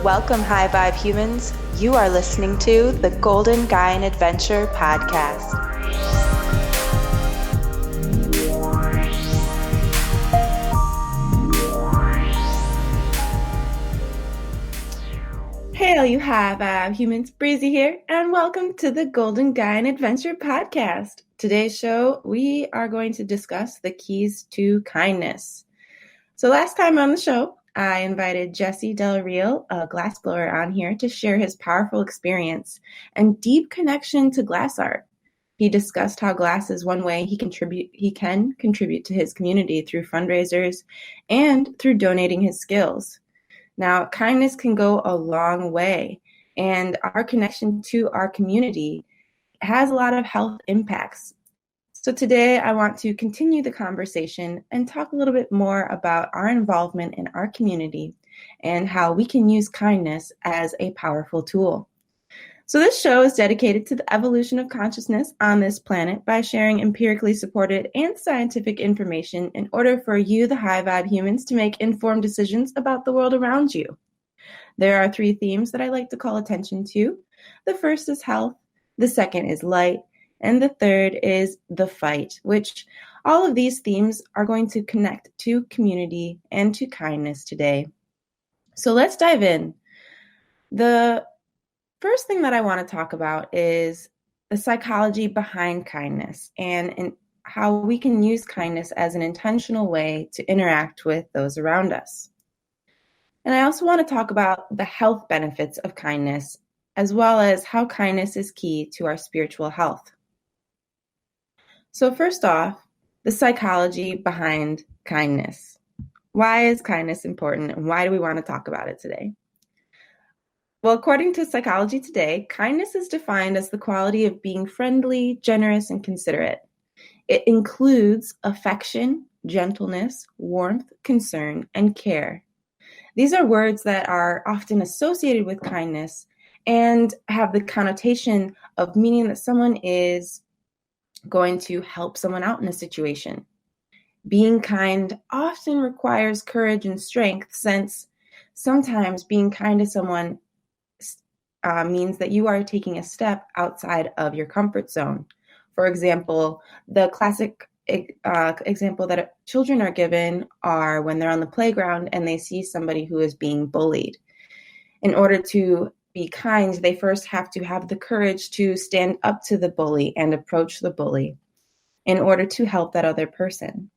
Welcome, high vibe humans. You are listening to the Golden Gaian Adventure podcast. Hey, all you high vibe humans, Breezy here, and welcome to the Golden Gaian Adventure podcast. Today's show, we are going to discuss the keys to kindness. So last time on the show, I invited Jesse Del Real, a glassblower, on here to share his powerful experience and deep connection to glass art. He discussed how glass is one way he can contribute to his community through fundraisers and through donating his skills. Now, kindness can go a long way, and our connection to our community has a lot of health impacts. So today I want to continue the conversation and talk a little bit more about our involvement in our community and how we can use kindness as a powerful tool. So this show is dedicated to the evolution of consciousness on this planet by sharing empirically supported and scientific information in order for you, the high vibe humans, to make informed decisions about the world around you. There are 3 themes that I like to call attention to. The first is health, the second is light, and the third is the fight, which all of these themes are going to connect to community and to kindness today. So let's dive in. The first thing that I want to talk about is the psychology behind kindness and how we can use kindness as an intentional way to interact with those around us. And I also want to talk about the health benefits of kindness, as well as how kindness is key to our spiritual health. So first off, the psychology behind kindness. Why is kindness important, and why do we want to talk about it today? Well, according to Psychology Today, kindness is defined as the quality of being friendly, generous, and considerate. It includes affection, gentleness, warmth, concern, and care. These are words that are often associated with kindness and have the connotation of meaning that someone is going to help someone out in a situation. Being kind often requires courage and strength, since sometimes being kind to someone means that you are taking a step outside of your comfort zone. For example, the classic example that children are given are when they're on the playground and they see somebody who is being bullied. In order to be kind, they first have to have the courage to stand up to the bully and approach the bully in order to help that other person.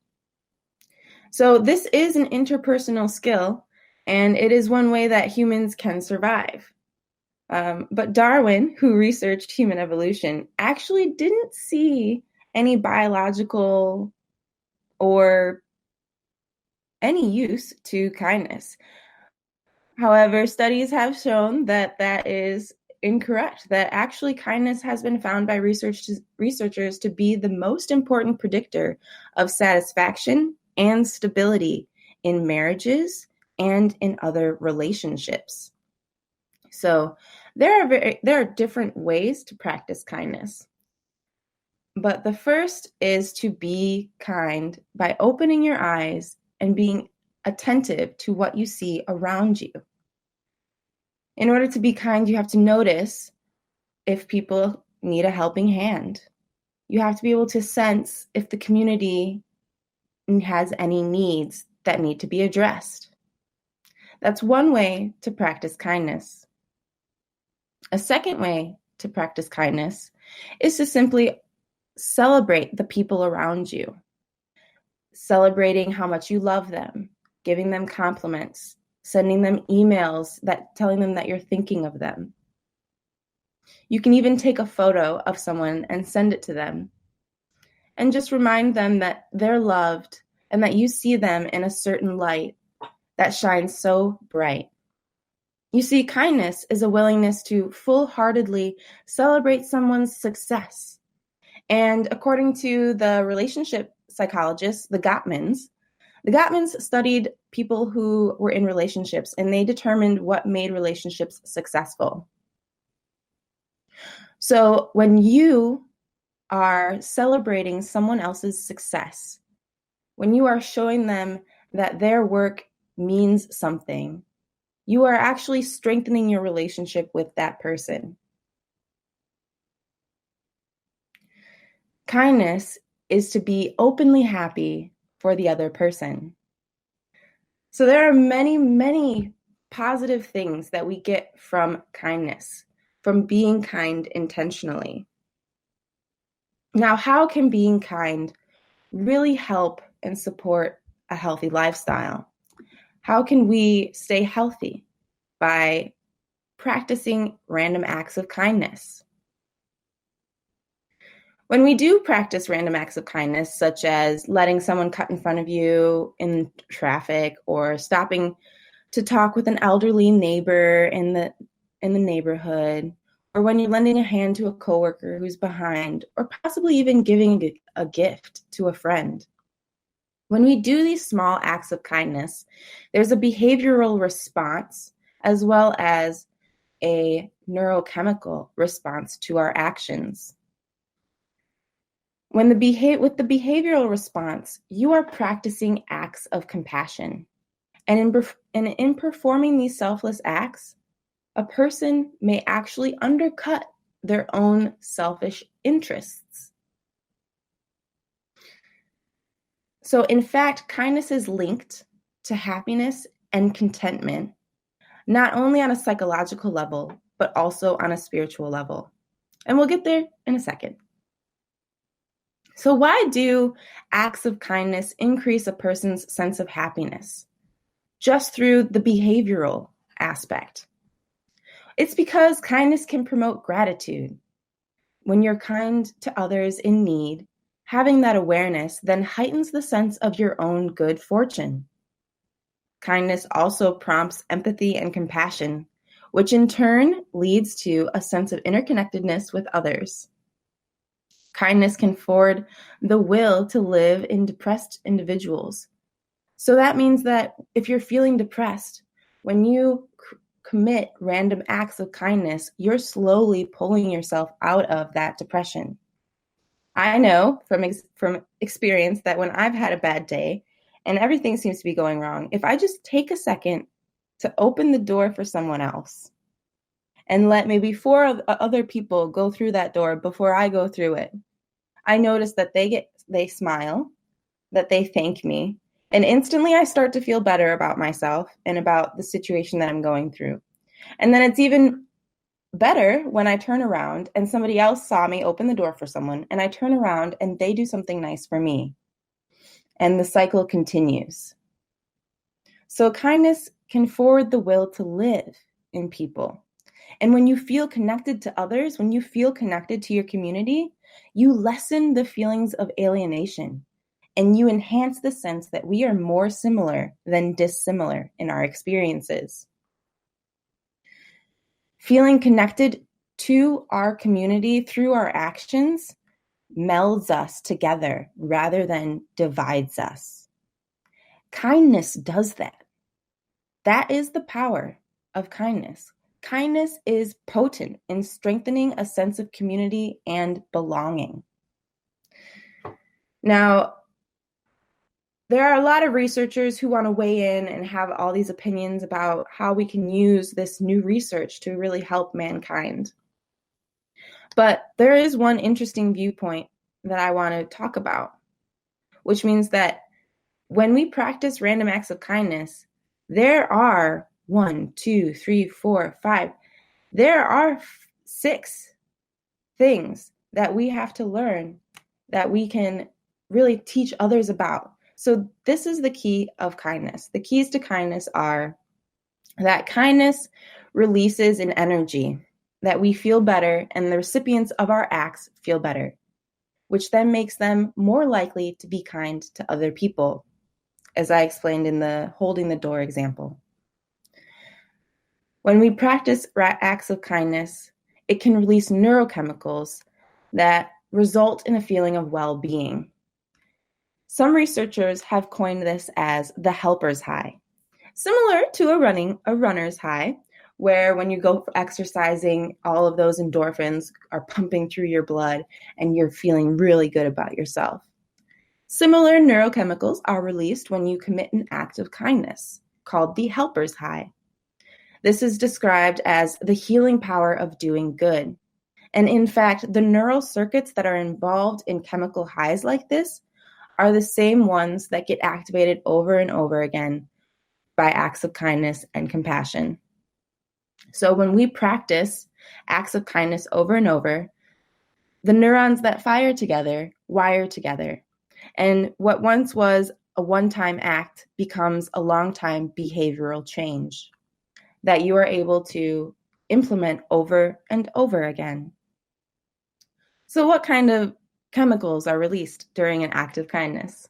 So this is an interpersonal skill, and it is one way that humans can survive. But Darwin, who researched human evolution, actually didn't see any biological or any use to kindness. However, studies have shown that that is incorrect, that actually kindness has been found by researchers to be the most important predictor of satisfaction and stability in marriages and in other relationships. So there are different ways to practice kindness. But the first is to be kind by opening your eyes and being attentive to what you see around you. In order to be kind, you have to notice if people need a helping hand. You have to be able to sense if the community has any needs that need to be addressed. That's one way to practice kindness. A second way to practice kindness is to simply celebrate the people around you, celebrating how much you love them, giving them compliments, sending them emails telling them that you're thinking of them. You can even take a photo of someone and send it to them and just remind them that they're loved and that you see them in a certain light that shines so bright. You see, kindness is a willingness to full-heartedly celebrate someone's success. And according to the relationship psychologists, the Gottmans studied people who were in relationships, and they determined what made relationships successful. So when you are celebrating someone else's success, when you are showing them that their work means something, you are actually strengthening your relationship with that person. Kindness is to be openly happy for the other person. So there are many, many positive things that we get from kindness, from being kind intentionally. Now, how can being kind really help and support a healthy lifestyle? How can we stay healthy? By practicing random acts of kindness. When we do practice random acts of kindness, such as letting someone cut in front of you in traffic or stopping to talk with an elderly neighbor in the neighborhood, or when you're lending a hand to a coworker who's behind, or possibly even giving a gift to a friend. When we do these small acts of kindness, there's a behavioral response as well as a neurochemical response to our actions. With the behavioral response, you are practicing acts of compassion. And in performing these selfless acts, a person may actually undercut their own selfish interests. So, in fact, kindness is linked to happiness and contentment, not only on a psychological level, but also on a spiritual level. And we'll get there in a second. So why do acts of kindness increase a person's sense of happiness? Just through the behavioral aspect. It's because kindness can promote gratitude. When you're kind to others in need, having that awareness then heightens the sense of your own good fortune. Kindness also prompts empathy and compassion, which in turn leads to a sense of interconnectedness with others. Kindness can forward the will to live in depressed individuals. So that means that if you're feeling depressed, when you commit random acts of kindness, you're slowly pulling yourself out of that depression. I know from experience that when I've had a bad day and everything seems to be going wrong, if I just take a second to open the door for someone else and let maybe 4 other people go through that door before I go through it, I notice that they smile, that they thank me, and instantly I start to feel better about myself and about the situation that I'm going through. And then it's even better when I turn around and somebody else saw me open the door for someone, and I turn around and they do something nice for me. And the cycle continues. So kindness can forward the will to live in people. And when you feel connected to others, when you feel connected to your community, you lessen the feelings of alienation and you enhance the sense that we are more similar than dissimilar in our experiences. Feeling connected to our community through our actions melds us together rather than divides us. Kindness does that. That is the power of kindness. Kindness is potent in strengthening a sense of community and belonging. Now, there are a lot of researchers who want to weigh in and have all these opinions about how we can use this new research to really help mankind. But there is one interesting viewpoint that I want to talk about, which means that when we practice random acts of kindness, there are 1, 2, 3, 4, 5. There are 6 things that we have to learn that we can really teach others about. So this is the key of kindness. The keys to kindness are that kindness releases an energy that we feel better and the recipients of our acts feel better, which then makes them more likely to be kind to other people, as I explained in the holding the door example. When we practice acts of kindness, it can release neurochemicals that result in a feeling of well-being. Some researchers have coined this as the helper's high, similar to a runner's high, where when you go for exercising, all of those endorphins are pumping through your blood and you're feeling really good about yourself. Similar neurochemicals are released when you commit an act of kindness, called the helper's high. This is described as the healing power of doing good. And in fact, the neural circuits that are involved in chemical highs like this are the same ones that get activated over and over again by acts of kindness and compassion. So when we practice acts of kindness over and over, the neurons that fire together wire together. And what once was a one-time act becomes a long-time behavioral change that you are able to implement over and over again. So what kind of chemicals are released during an act of kindness?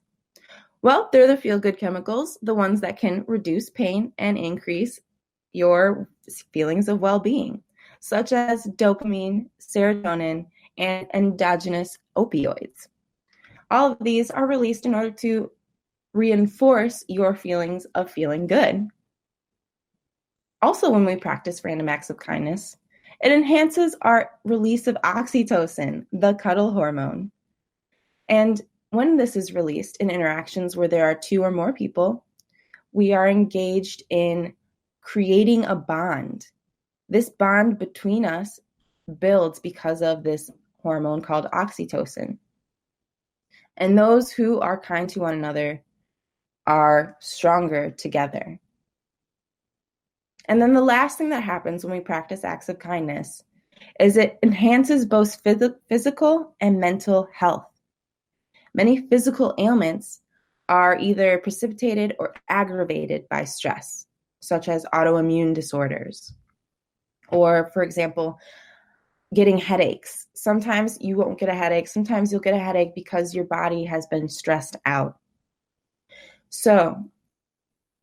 Well, they're the feel-good chemicals, the ones that can reduce pain and increase your feelings of well-being, such as dopamine, serotonin, and endogenous opioids. All of these are released in order to reinforce your feelings of feeling good. Also, when we practice random acts of kindness, it enhances our release of oxytocin, the cuddle hormone. And when this is released in interactions where there are two or more people, we are engaged in creating a bond. This bond between us builds because of this hormone called oxytocin. And those who are kind to one another are stronger together. And then the last thing that happens when we practice acts of kindness is it enhances both physical and mental health. Many physical ailments are either precipitated or aggravated by stress, such as autoimmune disorders. Or, for example, getting headaches. Sometimes you won't get a headache. Sometimes you'll get a headache because your body has been stressed out. So,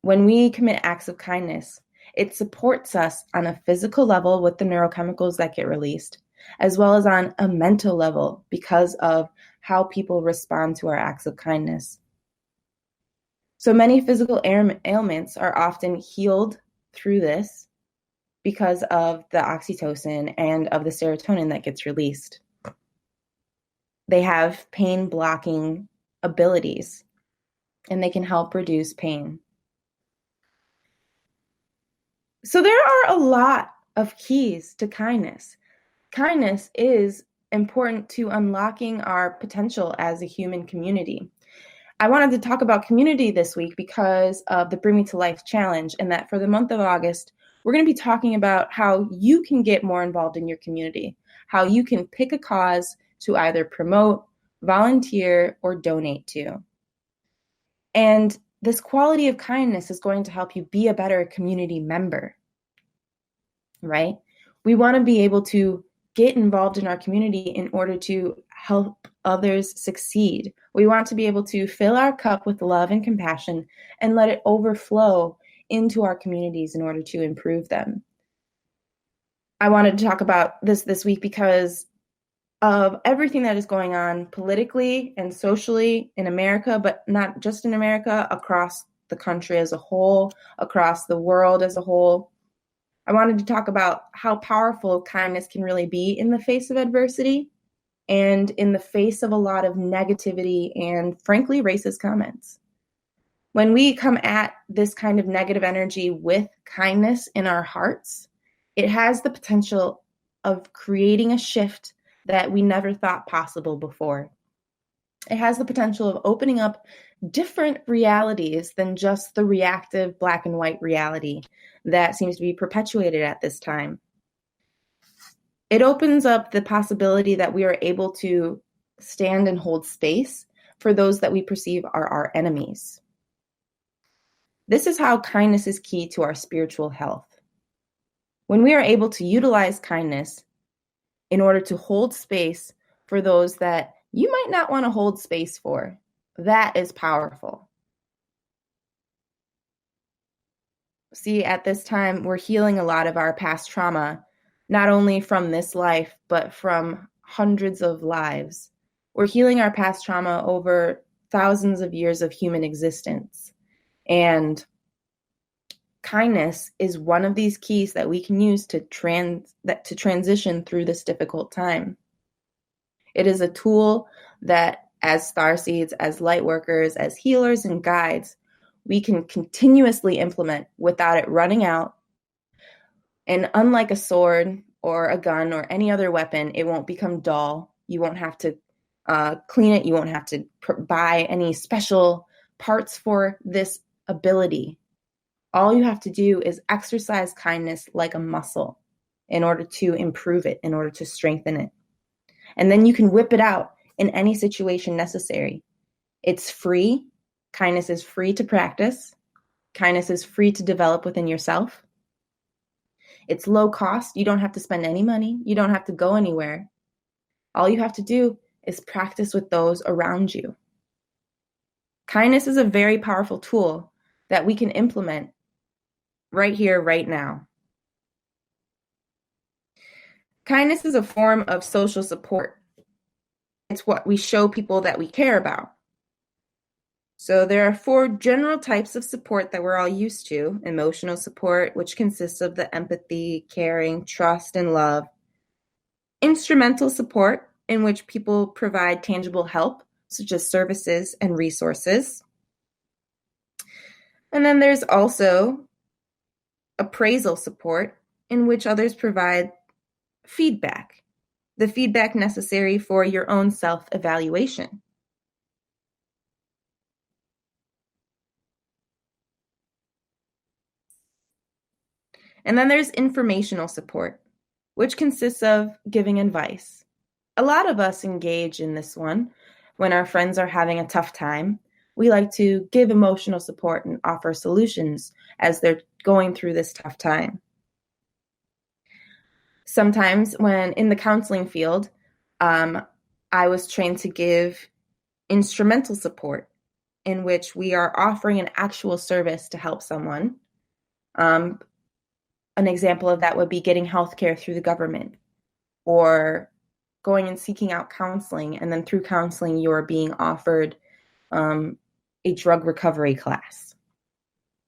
when we commit acts of kindness, it supports us on a physical level with the neurochemicals that get released, as well as on a mental level because of how people respond to our acts of kindness. So many physical ailments are often healed through this because of the oxytocin and of the serotonin that gets released. They have pain blocking abilities, and they can help reduce pain. So there are a lot of keys to kindness. Kindness is important to unlocking our potential as a human community. I wanted to talk about community this week because of the Bring Me to Life challenge, and that for the month of August, we're going to be talking about how you can get more involved in your community, how you can pick a cause to either promote, volunteer, or donate to. And this quality of kindness is going to help you be a better community member, right? We want to be able to get involved in our community in order to help others succeed. We want to be able to fill our cup with love and compassion and let it overflow into our communities in order to improve them. I wanted to talk about this week because of everything that is going on politically and socially in America, but not just in America, across the country as a whole, across the world as a whole. I wanted to talk about how powerful kindness can really be in the face of adversity and in the face of a lot of negativity and, frankly, racist comments. When we come at this kind of negative energy with kindness in our hearts, it has the potential of creating a shift that we never thought possible before. It has the potential of opening up different realities than just the reactive black and white reality that seems to be perpetuated at this time. It opens up the possibility that we are able to stand and hold space for those that we perceive are our enemies. This is how kindness is key to our spiritual health. When we are able to utilize kindness in order to hold space for those that you might not want to hold space for, that is powerful. See, at this time, we're healing a lot of our past trauma, not only from this life, but from hundreds of lives. We're healing our past trauma over thousands of years of human existence. And kindness is one of these keys that we can use to transition through this difficult time. It is a tool that, as starseeds, as light workers, as healers and guides, we can continuously implement without it running out, And unlike a sword or a gun or any other weapon, it won't become dull. You won't have to clean it. You won't have to buy any special parts for this ability. All you have to do is exercise kindness like a muscle in order to improve it, in order to strengthen it. And then you can whip it out in any situation necessary. It's free. Kindness is free to practice. Kindness is free to develop within yourself. It's low cost. You don't have to spend any money. You don't have to go anywhere. All you have to do is practice with those around you. Kindness is a very powerful tool that we can implement right here, right now. Kindness is a form of social support. It's what we show people that we care about. So there are 4 general types of support that we're all used to. Emotional support, which consists of the empathy, caring, trust, and love. Instrumental support, in which people provide tangible help, such as services and resources. And then there's also appraisal support, in which others provide feedback, the feedback necessary for your own self-evaluation. And then there's informational support, which consists of giving advice. A lot of us engage in this one when our friends are having a tough time. We like to give emotional support and offer solutions as they're going through this tough time. Sometimes when in the counseling field, I was trained to give instrumental support, in which we are offering an actual service to help someone. An example of that would be getting healthcare through the government, or going and seeking out counseling, and then through counseling you're being offered a drug recovery class.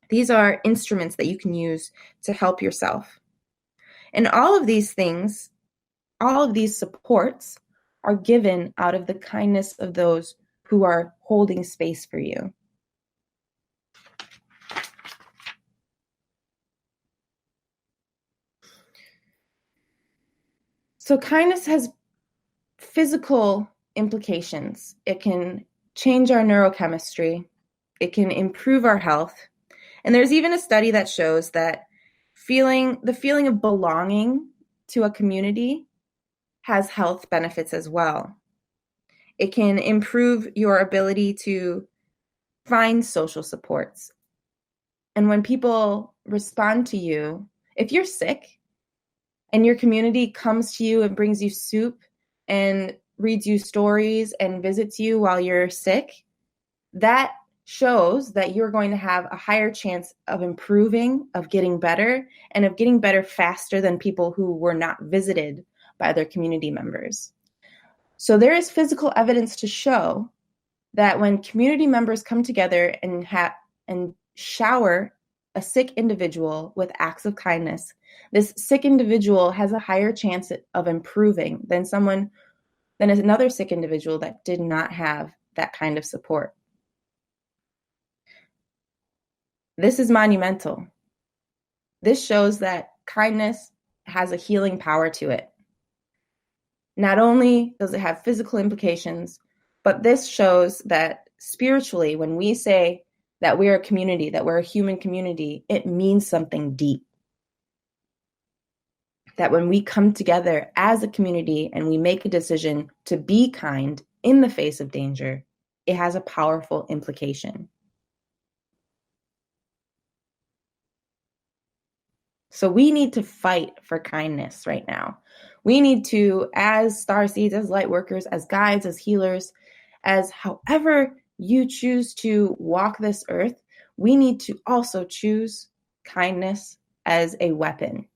These are instruments that you can use to help yourself. And all of these things, all of these supports are given out of the kindness of those who are holding space for you. So kindness has physical implications. It can change our neurochemistry. It can improve our health. And there's even a study that shows that the feeling of belonging to a community has health benefits as well. It can improve your ability to find social supports. And when people respond to you, if you're sick and your community comes to you and brings you soup and reads you stories and visits you while you're sick, that shows that you're going to have a higher chance of improving, of getting better, and of getting better faster than people who were not visited by their community members. So there is physical evidence to show that when community members come together and shower a sick individual with acts of kindness, this sick individual has a higher chance of improving than another sick individual that did not have that kind of support. This is monumental. This shows that kindness has a healing power to it. Not only does it have physical implications, but this shows that spiritually, when we say that we're a community, that we're a human community, it means something deep. That when we come together as a community and we make a decision to be kind in the face of danger, it has a powerful implication. So we need to fight for kindness right now. We need to, as starseeds, as light workers, as guides, as healers, as however you choose to walk this earth, we need to also choose kindness as a weapon.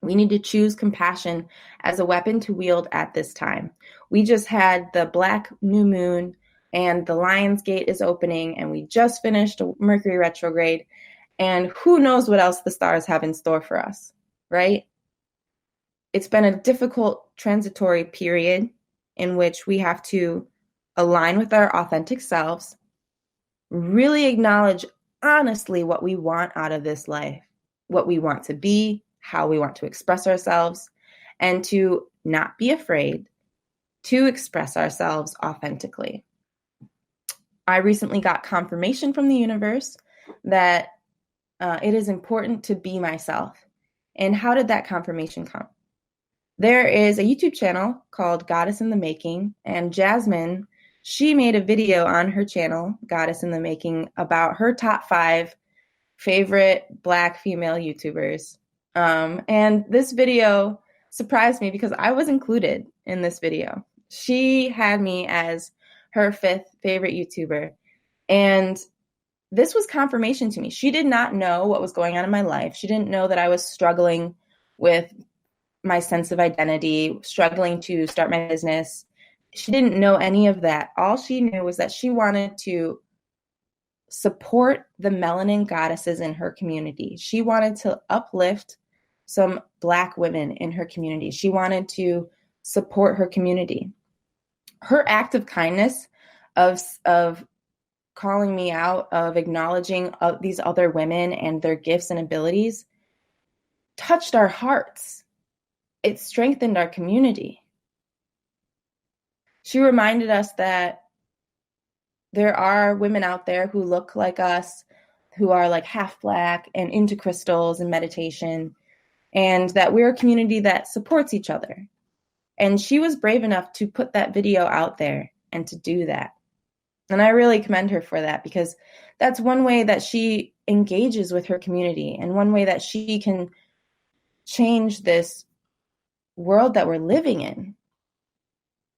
We need to choose compassion as a weapon to wield at this time. We just had the black new moon and the Lion's Gate is opening, and we just finished a Mercury retrograde. And who knows what else the stars have in store for us, right? It's been a difficult transitory period in which we have to align with our authentic selves, really acknowledge honestly what we want out of this life, what we want to be, how we want to express ourselves, and to not be afraid to express ourselves authentically. I recently got confirmation from the universe that it is important to be myself. And how did that confirmation come? There is a YouTube channel called Goddess in the Making, and Jasmine, she made a video on her channel, Goddess in the Making, about her top 5 favorite Black female YouTubers. And this video surprised me because I was included in this video. She had me as her 5th favorite YouTuber. And this was confirmation to me. She did not know what was going on in my life. She didn't know that I was struggling with my sense of identity, struggling to start my business. She didn't know any of that. All she knew was that she wanted to support the melanin goddesses in her community. She wanted to uplift some Black women in her community. She wanted to support her community. Her act of kindness, of calling me out, of acknowledging these other women and their gifts and abilities, touched our hearts. It strengthened our community. She reminded us that there are women out there who look like us, who are like half Black and into crystals and meditation, and that we're a community that supports each other. And she was brave enough to put that video out there and to do that. And I really commend her for that, because that's one way that she engages with her community and one way that she can change this world that we're living in.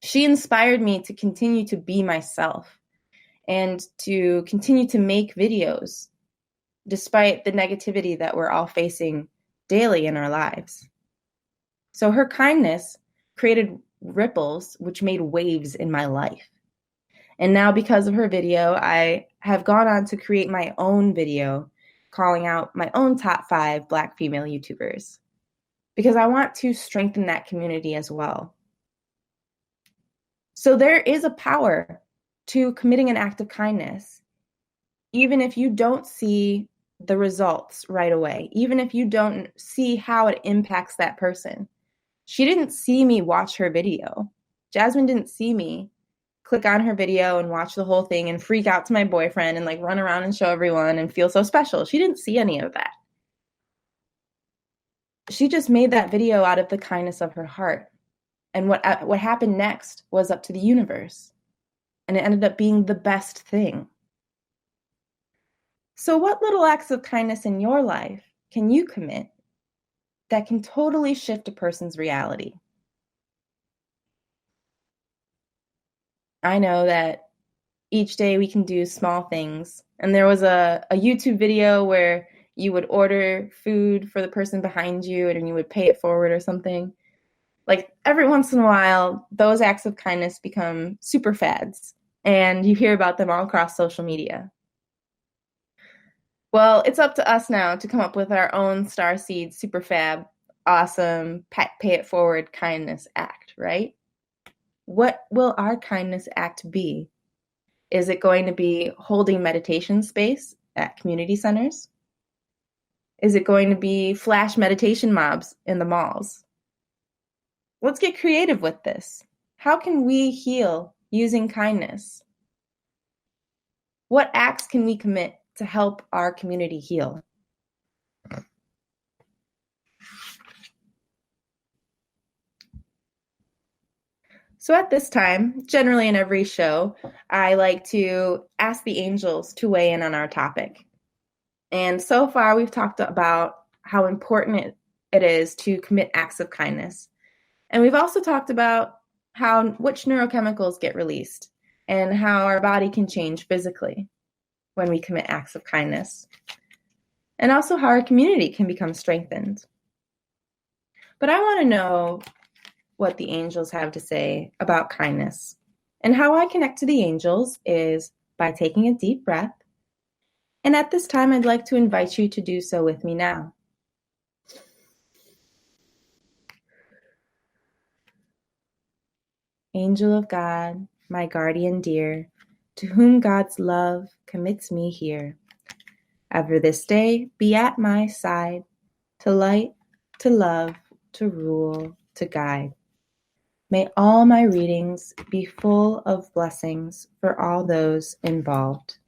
She inspired me to continue to be myself and to continue to make videos despite the negativity that we're all facing daily in our lives. So her kindness created ripples which made waves in my life. And now, because of her video, I have gone on to create my own video calling out my own top 5 Black female YouTubers, because I want to strengthen that community as well. So there is a power to committing an act of kindness, even if you don't see the results right away, even if you don't see how it impacts that person. She didn't see me watch her video. Jasmine didn't see me click on her video and watch the whole thing and freak out to my boyfriend and like run around and show everyone and feel so special. She didn't see any of that. She just made that video out of the kindness of her heart. And what happened next was up to the universe. And it ended up being the best thing. So what little acts of kindness in your life can you commit that can totally shift a person's reality? I know that each day we can do small things. And there was a YouTube video where you would order food for the person behind you and you would pay it forward or something. Like every once in a while, those acts of kindness become super fads, and you hear about them all across social media. Well, it's up to us now to come up with our own starseed, super fab, awesome, pay it forward kindness act, right? What will our kindness act be? Is it going to be holding meditation space at community centers? Is it going to be flash meditation mobs in the malls? Let's get creative with this. How can we heal using kindness? What acts can we commit to help our community heal? So at this time, generally in every show, I like to ask the angels to weigh in on our topic. And so far, we've talked about how important it is to commit acts of kindness. And we've also talked about which neurochemicals get released and how our body can change physically when we commit acts of kindness. And also how our community can become strengthened. But I want to know what the angels have to say about kindness. And how I connect to the angels is by taking a deep breath. And at this time, I'd like to invite you to do so with me now. Angel of God, my guardian dear, to whom God's love commits me here, ever this day be at my side, to light to love, to rule, to guide. May all my readings be full of blessings for all those involved.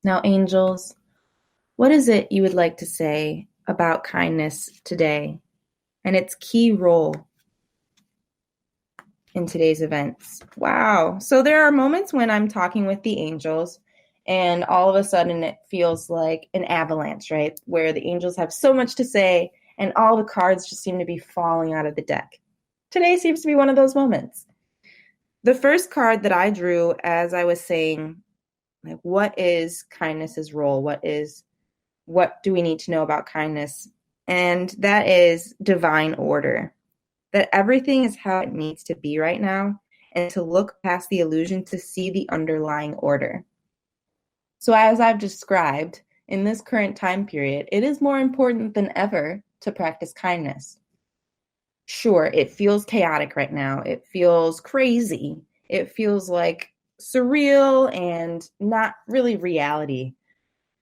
Now, angels, what is it you would like to say about kindness today and its key role in today's events? Wow. So there are moments when I'm talking with the angels and all of a sudden it feels like an avalanche, right? Where the angels have so much to say and all the cards just seem to be falling out of the deck. Today seems to be one of those moments. The first card that I drew as I was saying, like, what is kindness's role? What do we need to know about kindness? And that is divine order. That everything is how it needs to be right now, and to look past the illusion to see the underlying order. So as I've described, in this current time period, it is more important than ever to practice kindness. Sure, it feels chaotic right now. It feels crazy. It feels like surreal and not really reality,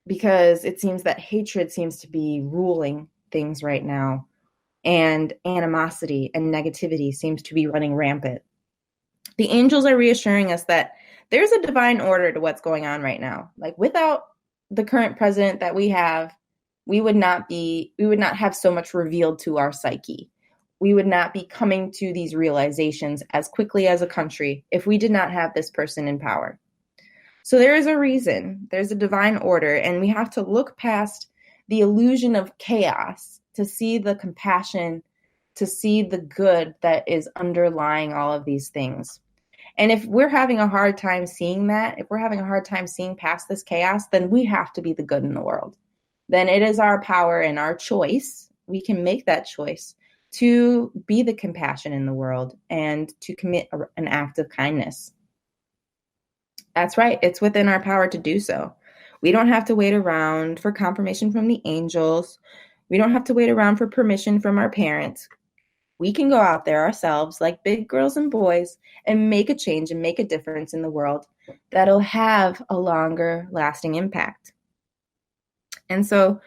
because it seems that hatred seems to be ruling things right now, and animosity and negativity seems to be running rampant. The angels are reassuring us that there's a divine order to what's going on right now. Like, without the current president that we have, we would not have so much revealed to our psyche. We would not be coming to these realizations as quickly as a country if we did not have this person in power. So there is a reason, there's a divine order, and we have to look past the illusion of chaos to see the compassion, to see the good that is underlying all of these things. And if we're having a hard time seeing that, if we're having a hard time seeing past this chaos, then we have to be the good in the world. Then it is our power and our choice. We can make that choice to be the compassion in the world and to commit an act of kindness. That's right. It's within our power to do so. We don't have to wait around for confirmation from the angels. We don't have to wait around for permission from our parents. We can go out there ourselves like big girls and boys and make a change and make a difference in the world that'll have a longer lasting impact. And so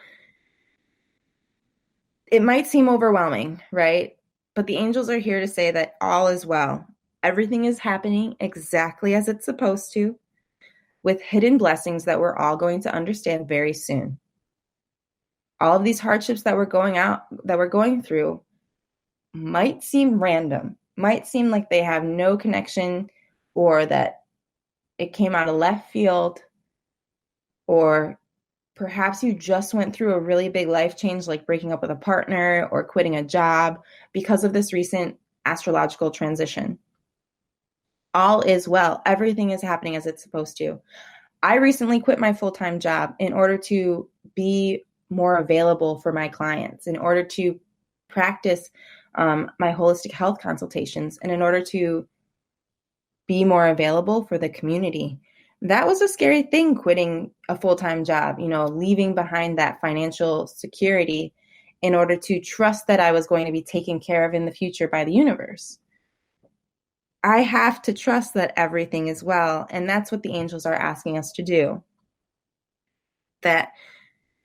it might seem overwhelming, right? But the angels are here to say that all is well. Everything is happening exactly as it's supposed to, with hidden blessings that we're all going to understand very soon. All of these hardships that we're going through might seem random, might seem like they have no connection, or that it came out of left field, or perhaps you just went through a really big life change, like breaking up with a partner or quitting a job because of this recent astrological transition. All is well. Everything is happening as it's supposed to. I recently quit my full-time job in order to be more available for my clients, in order to practice my holistic health consultations, and in order to be more available for the community. That was a scary thing, quitting a full-time job, leaving behind that financial security in order to trust that I was going to be taken care of in the future by the universe. I have to trust that everything is well, and that's what the angels are asking us to do. That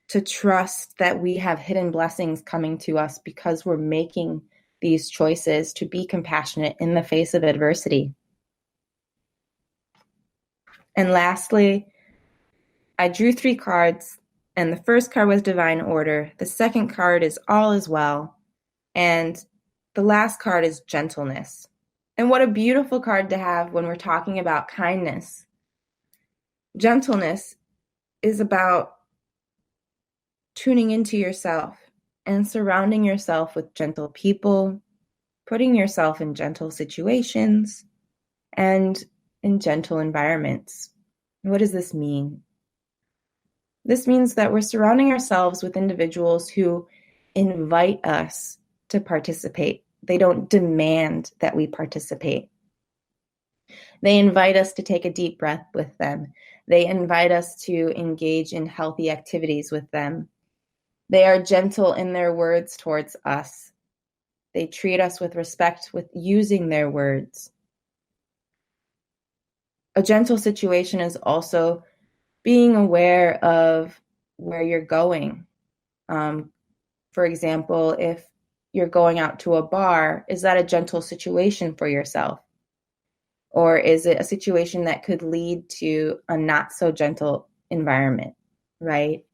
to trust that we have hidden blessings coming to us because we're making these choices to be compassionate in the face of adversity. And lastly, I drew 3 cards, and the first card was divine order. The second card is all is well. And the last card is gentleness. And what a beautiful card to have when we're talking about kindness. Gentleness is about tuning into yourself and surrounding yourself with gentle people, putting yourself in gentle situations, and in gentle environments. What does this mean? This means that we're surrounding ourselves with individuals who invite us to participate. They don't demand that we participate. They invite us to take a deep breath with them. They invite us to engage in healthy activities with them. They are gentle in their words towards us. They treat us with respect with using their words. A gentle situation is also being aware of where you're going. For example, if you're going out to a bar, is that a gentle situation for yourself? Or is it a situation that could lead to a not so gentle environment, right?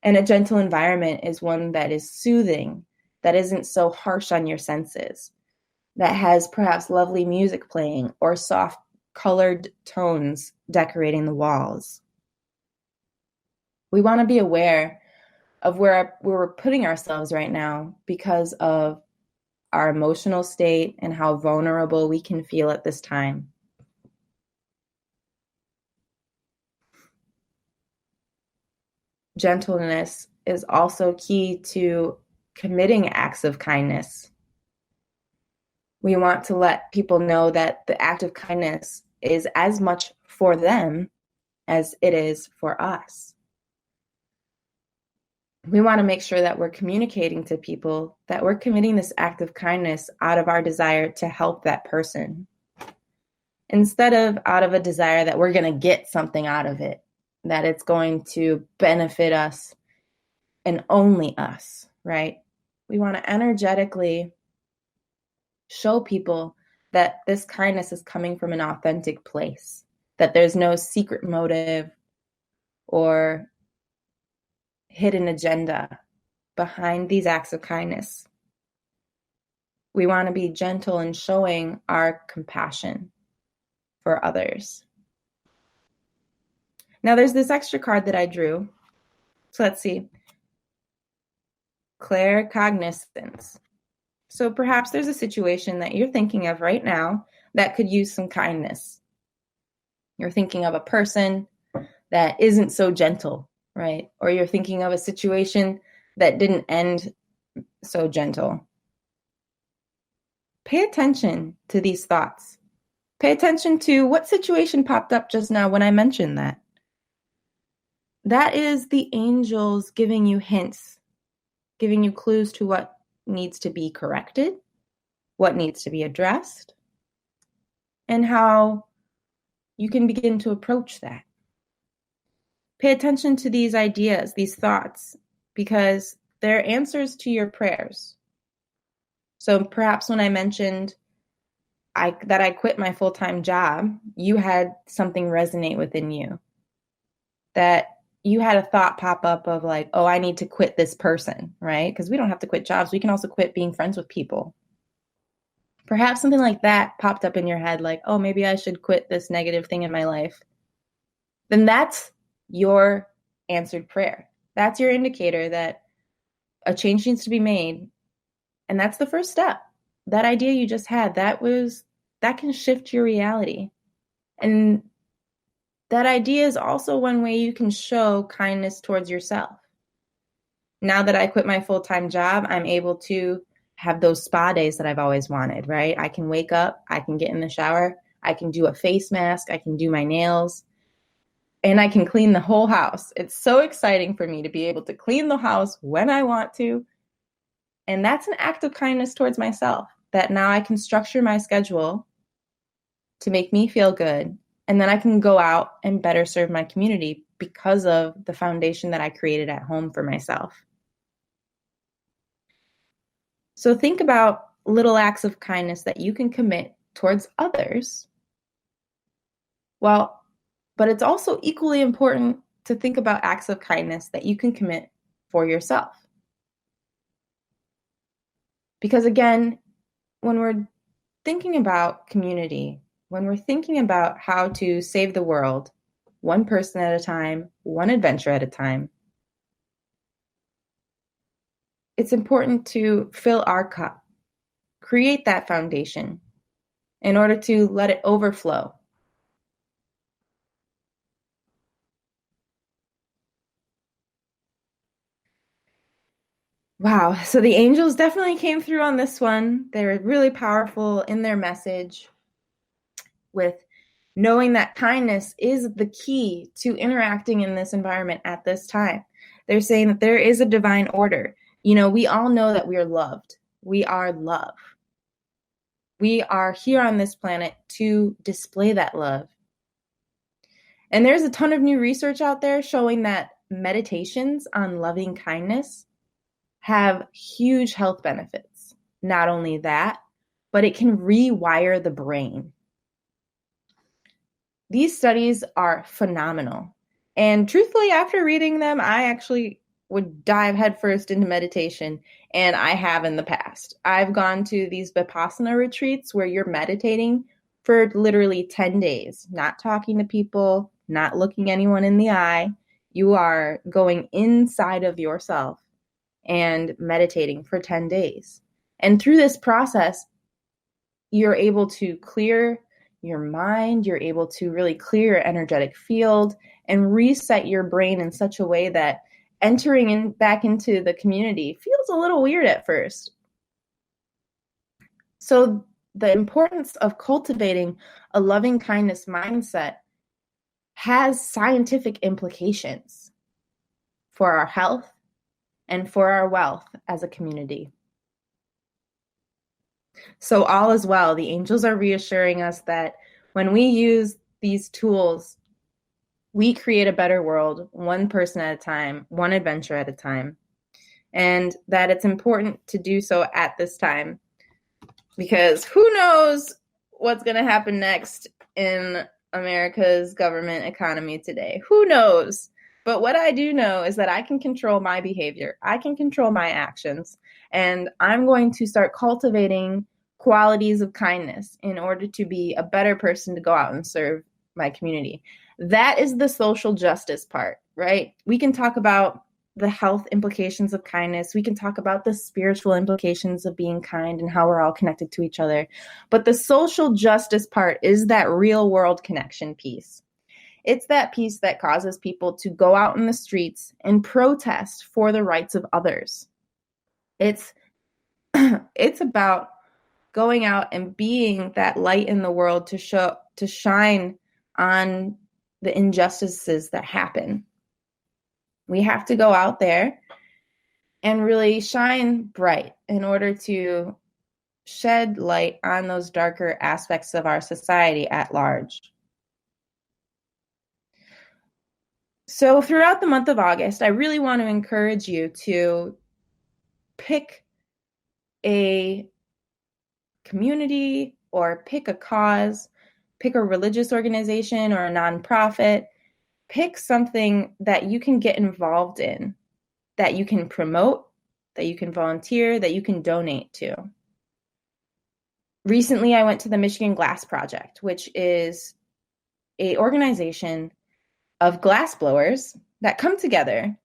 And a gentle environment is one that is soothing, that isn't so harsh on your senses, that has perhaps lovely music playing or soft colored tones decorating the walls. We want to be aware of where we're putting ourselves right now because of our emotional state and how vulnerable we can feel at this time. Gentleness is also key to committing acts of kindness. We want to let people know that the act of kindness is as much for them as it is for us. We want to make sure that we're communicating to people that we're committing this act of kindness out of our desire to help that person, instead of out of a desire that we're going to get something out of it, that it's going to benefit us and only us, right? We want to energetically show people that this kindness is coming from an authentic place, that there's no secret motive or hidden agenda behind these acts of kindness. We want to be gentle in showing our compassion for others. Now, there's this extra card that I drew. So let's see. Claircognizance. So perhaps there's a situation that you're thinking of right now that could use some kindness. You're thinking of a person that isn't so gentle, right? Or you're thinking of a situation that didn't end so gentle. Pay attention to these thoughts. Pay attention to what situation popped up just now when I mentioned that. That is the angels giving you hints, giving you clues to what needs to be corrected, what needs to be addressed, and how you can begin to approach that. Pay attention to these ideas, these thoughts, because they're answers to your prayers. So perhaps when I mentioned that I quit my full-time job, you had something resonate within you, that you had a thought pop up of like, oh, I need to quit this person, right? Because we don't have to quit jobs. We can also quit being friends with people. Perhaps something like that popped up in your head, like, oh, maybe I should quit this negative thing in my life. Then that's your answered prayer. That's your indicator that a change needs to be made. And that's the first step. That idea you just had, that can shift your reality. And that idea is also one way you can show kindness towards yourself. Now that I quit my full-time job, I'm able to have those spa days that I've always wanted, right? I can wake up, I can get in the shower, I can do a face mask, I can do my nails, and I can clean the whole house. It's so exciting for me to be able to clean the house when I want to. And that's an act of kindness towards myself, that now I can structure my schedule to make me feel good. And then I can go out and better serve my community because of the foundation that I created at home for myself. So think about little acts of kindness that you can commit towards others. Well, but it's also equally important to think about acts of kindness that you can commit for yourself. Because again, when we're thinking about community, when we're thinking about how to save the world, one person at a time, one adventure at a time, it's important to fill our cup, create that foundation in order to let it overflow. Wow, so the angels definitely came through on this one. They're really powerful in their message with knowing that kindness is the key to interacting in this environment at this time. They're saying that there is a divine order. You know, we all know that we are loved. We are love. We are here on this planet to display that love. And there's a ton of new research out there showing that meditations on loving kindness have huge health benefits. Not only that, but it can rewire the brain. These studies are phenomenal. And truthfully, after reading them, I actually would dive headfirst into meditation, and I have in the past. I've gone to these Vipassana retreats where you're meditating for literally 10 days, not talking to people, not looking anyone in the eye. You are going inside of yourself and meditating for 10 days. And through this process, you're able to clear your mind, you're able to really clear your energetic field and reset your brain in such a way that entering back into the community feels a little weird at first. So the importance of cultivating a loving kindness mindset has scientific implications for our health and for our wealth as a community. So all is well. The angels are reassuring us that when we use these tools, we create a better world, one person at a time, one adventure at a time, and that it's important to do so at this time because who knows what's going to happen next in America's government economy today. Who knows? But what I do know is that I can control my behavior. I can control my actions, and I'm going to start cultivating qualities of kindness in order to be a better person to go out and serve my community. That is the social justice part, right? We can talk about the health implications of kindness. We can talk about the spiritual implications of being kind and how we're all connected to each other. But the social justice part is that real world connection piece. It's that piece that causes people to go out in the streets and protest for the rights of others. It's about going out and being that light in the world to shine on the injustices that happen. We have to go out there and really shine bright in order to shed light on those darker aspects of our society at large. So throughout the month of August, I really want to encourage you to pick a community or pick a cause, pick a religious organization or a nonprofit, pick something that you can get involved in, that you can promote, that you can volunteer, that you can donate to. Recently, I went to the Michigan Glass Project, which is an organization of glassblowers that come together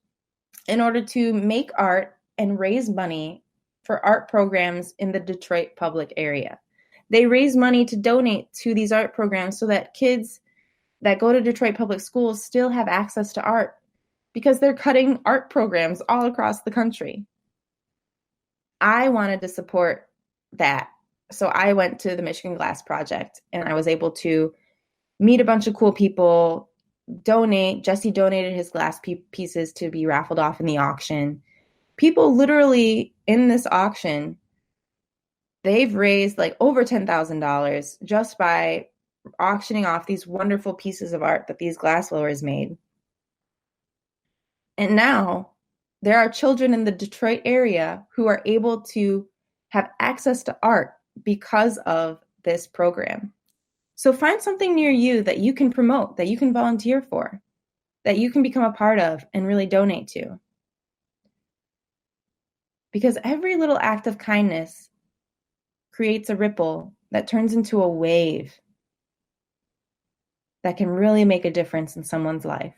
in order to make art and raise money for art programs in the Detroit public area. They raise money to donate to these art programs so that kids that go to Detroit public schools still have access to art because they're cutting art programs all across the country. I wanted to support that. So I went to the Michigan Glass Project and I was able to meet a bunch of cool people, donate. Jesse donated his glass pieces to be raffled off in the auction. People literally in this auction, they've raised like over $10,000 just by auctioning off these wonderful pieces of art that these glassblowers made. And now there are children in the Detroit area who are able to have access to art because of this program. So find something near you that you can promote, that you can volunteer for, that you can become a part of and really donate to. Because every little act of kindness creates a ripple that turns into a wave that can really make a difference in someone's life.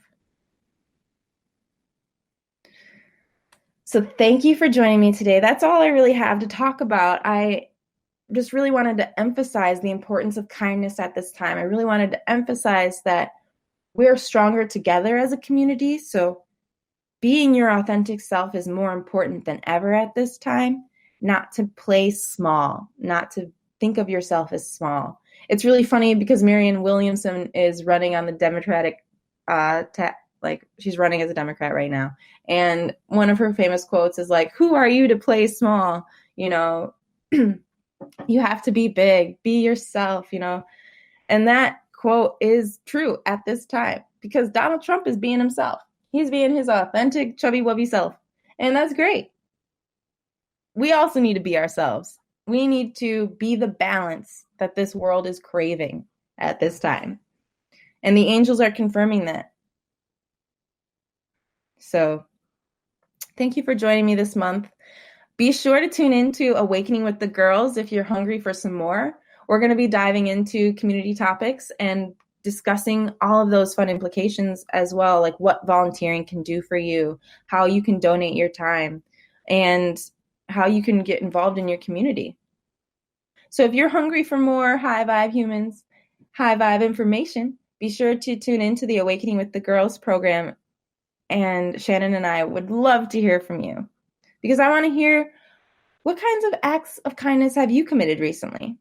So thank you for joining me today. That's all I really have to talk about. I just really wanted to emphasize the importance of kindness at this time. I really wanted to emphasize that we're stronger together as a community. So being your authentic self is more important than ever at this time. Not to play small, not to think of yourself as small. It's really funny because Marianne Williamson is running on the Democratic, she's running as a Democrat right now. And one of her famous quotes is like, "Who are you to play small? You know, you have to be big, be yourself, you know." And that quote is true at this time because Donald Trump is being himself. He's being his authentic, chubby, wubby self. And that's great. we also need to be ourselves. We need to be the balance that this world is craving at this time. And the angels are confirming that. So thank you for joining me this month. Be sure to tune in to Awakening with the Girls if you're hungry for some more. We're going to be diving into community topics and discussing all of those fun implications as well, like what volunteering can do for you, how you can donate your time, and how you can get involved in your community. So if you're hungry for more high vibe humans, high vibe information, be sure to tune into the Awakening with the Girls program. And Shannon and I would love to hear from you, because I want to hear, what kinds of acts of kindness have you committed recently?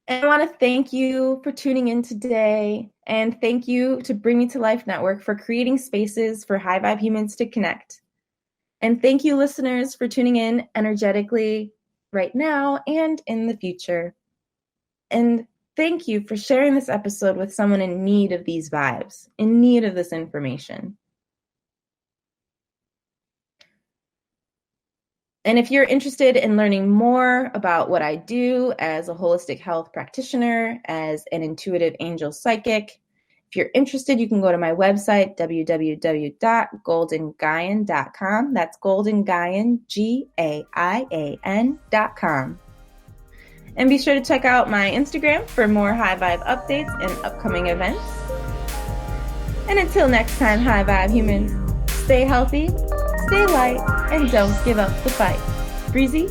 And I want to thank you for tuning in today, and thank you to Bring Me to Life Network for creating spaces for high vibe humans to connect. And thank you, listeners, for tuning in energetically right now and in the future. And thank you for sharing this episode with someone in need of these vibes, in need of this information. And if you're interested in learning more about what I do as a holistic health practitioner, as an intuitive angel psychic, if you're interested, you can go to my website, www.goldengaian.com. That's Golden Gaian, GAIAN.com. And be sure to check out my Instagram for more high vibe updates and upcoming events. And until next time, high vibe humans, stay healthy, stay light, and don't give up the fight. Breezy,